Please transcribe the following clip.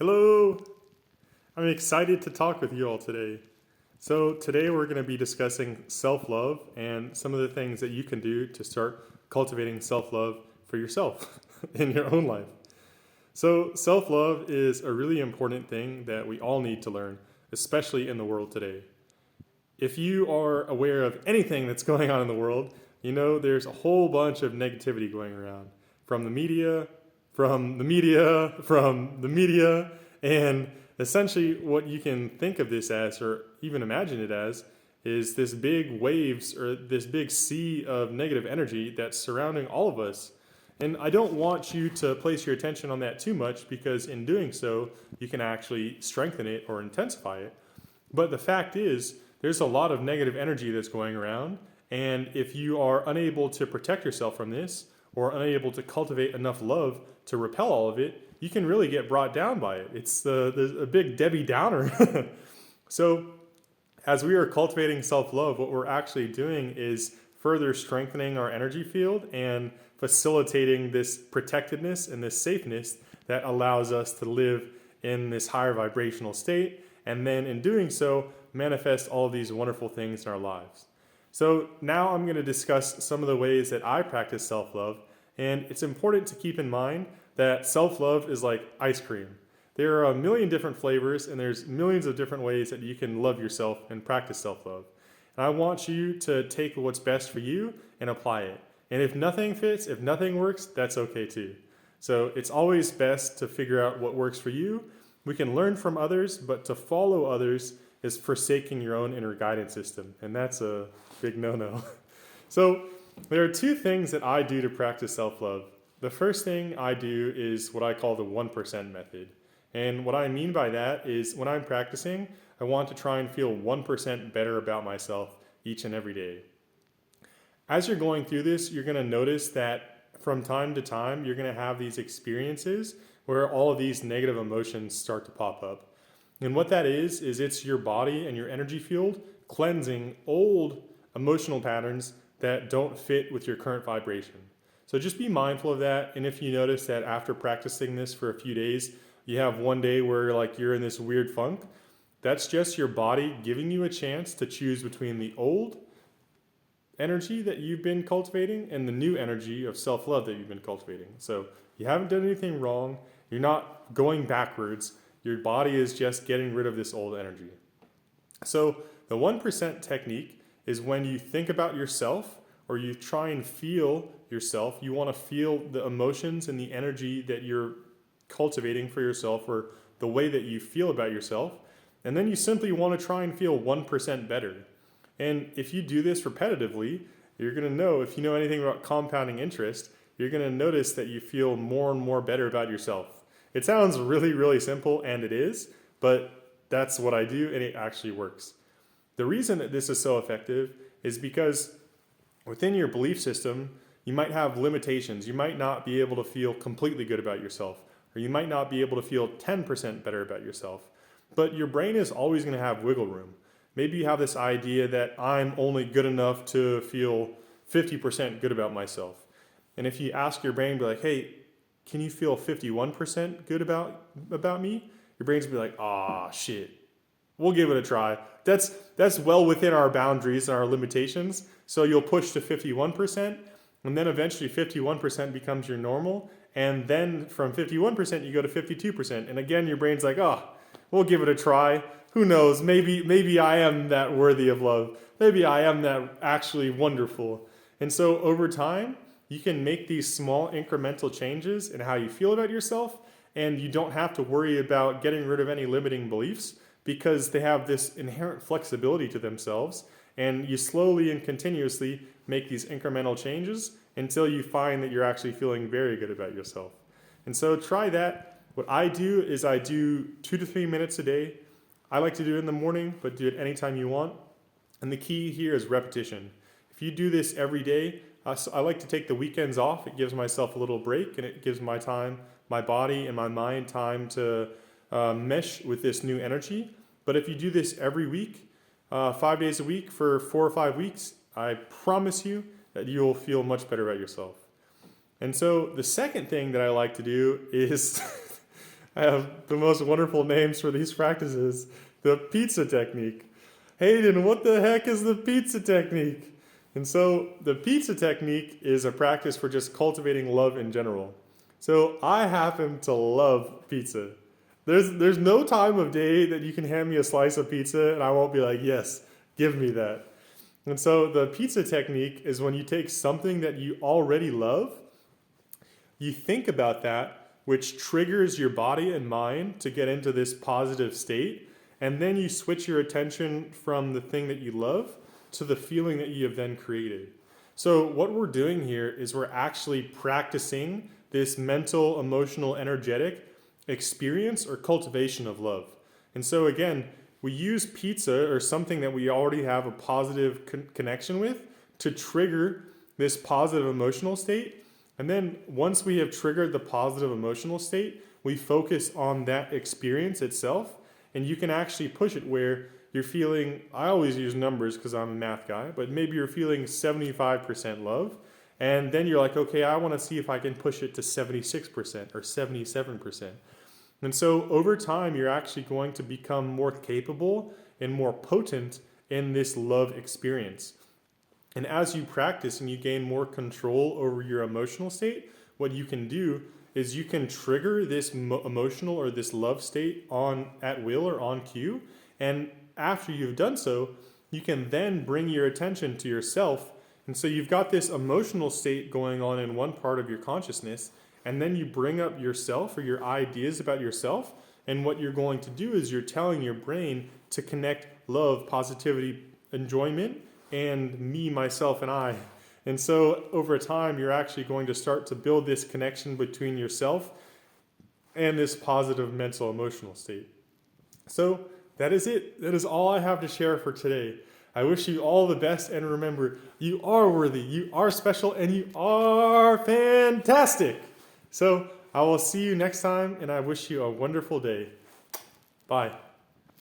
Hello! I'm excited to talk with you all today. So, today we're going to be discussing self love and some of the things that you can do to start cultivating self love for yourself in your own life. So, self love is a really important thing that we all need to learn, especially in the world today. If you are aware of anything that's going on in the world, you know there's a whole bunch of negativity going around from the media, from the media, and essentially what you can think of this as, or even imagine it as, is this big waves or this big sea of negative energy that's surrounding all of us. And I don't want you to place your attention on that too much because in doing so, you can actually strengthen it or intensify it. But the fact is, there's a lot of negative energy that's going around. And if you are unable to protect yourself from this or unable to cultivate enough love to repel all of it, you can really get brought down by it. It's a big Debbie Downer. So, as we are cultivating self love, what we're actually doing is further strengthening our energy field and facilitating this protectedness and this safeness that allows us to live in this higher vibrational state. And then in doing so, manifest all of these wonderful things in our lives. So now I'm going to discuss some of the ways that I practice self love. And it's important to keep in mind that self love is like ice cream. There are a million different flavors, and there's millions of different ways that you can love yourself and practice self love. And I want you to take what's best for you and apply it. And if nothing fits, if nothing works, that's okay too. So it's always best to figure out what works for you. We can learn from others, but to follow others is forsaking your own inner guidance system. And that's a big no no. So there are two things that I do to practice self love. The first thing I do is what I call the 1% method. And what I mean by that is when I'm practicing, I want to try and feel 1% better about myself each and every day. As you're going through this, you're going to notice that from time to time, you're going to have these experiences where all of these negative emotions start to pop up. And what that is it's your body and your energy field cleansing old emotional patterns that don't fit with your current vibration. So just be mindful of that. And if you notice that after practicing this for a few days, you have one day where you're in this weird funk, that's just your body giving you a chance to choose between the old energy that you've been cultivating and the new energy of self-love that you've been cultivating. So you haven't done anything wrong. You're not going backwards. Your body is just getting rid of this old energy. So the 1% technique is when you think about yourself or you try and feel yourself. You want to feel the emotions and the energy that you're cultivating for yourself or the way that you feel about yourself. And then you simply want to try and feel 1% better. And if you do this repetitively, you're going to know, if you know anything about compounding interest, you're going to notice that you feel more and more better about yourself. It sounds really, really simple, and it is, but that's what I do, and it actually works. The reason that this is so effective is because within your belief system, you might have limitations. You might not be able to feel completely good about yourself, or you might not be able to feel 10% better about yourself. But your brain is always going to have wiggle room. Maybe you have this idea that I'm only good enough to feel 50% good about myself. And if you ask your brain, be like, hey, can you feel 51% good about me? Your brain's gonna be like, ah, shit. We'll give it a try. That's well within our boundaries and our limitations. So you'll push to 51%, and then eventually 51% becomes your normal. And then from 51%, you go to 52%. And again, your brain's like, oh, we'll give it a try. Who knows? Maybe I am that worthy of love. Maybe I am that actually wonderful. And so over time, you can make these small incremental changes in how you feel about yourself, and you don't have to worry about getting rid of any limiting beliefs because they have this inherent flexibility to themselves. And you slowly and continuously make these incremental changes until you find that you're actually feeling very good about yourself. And so try that. What I do is I do 2 to 3 minutes a day. I like to do it in the morning, but do it anytime you want. And the key here is repetition. If you do this every day, I like to take the weekends off. It gives myself a little break, and it gives my body and my mind time to mesh with this new energy. But if you do this every week, 5 days a week for 4 or 5 weeks, I promise you that you'll feel much better about yourself. And so the second thing that I like to do is I have the most wonderful names for these practices. The pizza technique. Hayden, what the heck is the pizza technique? And so the pizza technique is a practice for just cultivating love in general. So I happen to love pizza. There's no time of day that you can hand me a slice of pizza and I won't be like, yes, give me that. And so the pizza technique is when you take something that you already love, you think about that, which triggers your body and mind to get into this positive state, and then you switch your attention from the thing that you love to the feeling that you have then created. So what we're doing here is we're actually practicing this mental, emotional, energetic experience or cultivation of love. And so again, we use pizza or something that we already have a positive connection with to trigger this positive emotional state. And then once we have triggered the positive emotional state, we focus on that experience itself. And you can actually push it where you're feeling, I always use numbers because I'm a math guy, but maybe you're feeling 75% love. And then you're like, okay, I want to see if I can push it to 76% or 77%. And so over time, you're actually going to become more capable and more potent in this love experience. And as you practice and you gain more control over your emotional state, what you can do is you can trigger this emotional or this love state on at will or on cue. And after you've done so, you can then bring your attention to yourself. And so you've got this emotional state going on in one part of your consciousness, and then you bring up yourself or your ideas about yourself. And what you're going to do is you're telling your brain to connect love, positivity, enjoyment, and me, myself, and I. And so over time, you're actually going to start to build this connection between yourself and this positive mental emotional state. So that is it. That is all I have to share for today. I wish you all the best, and remember, you are worthy, you are special, and you are fantastic. So I will see you next time, and I wish you a wonderful day. Bye.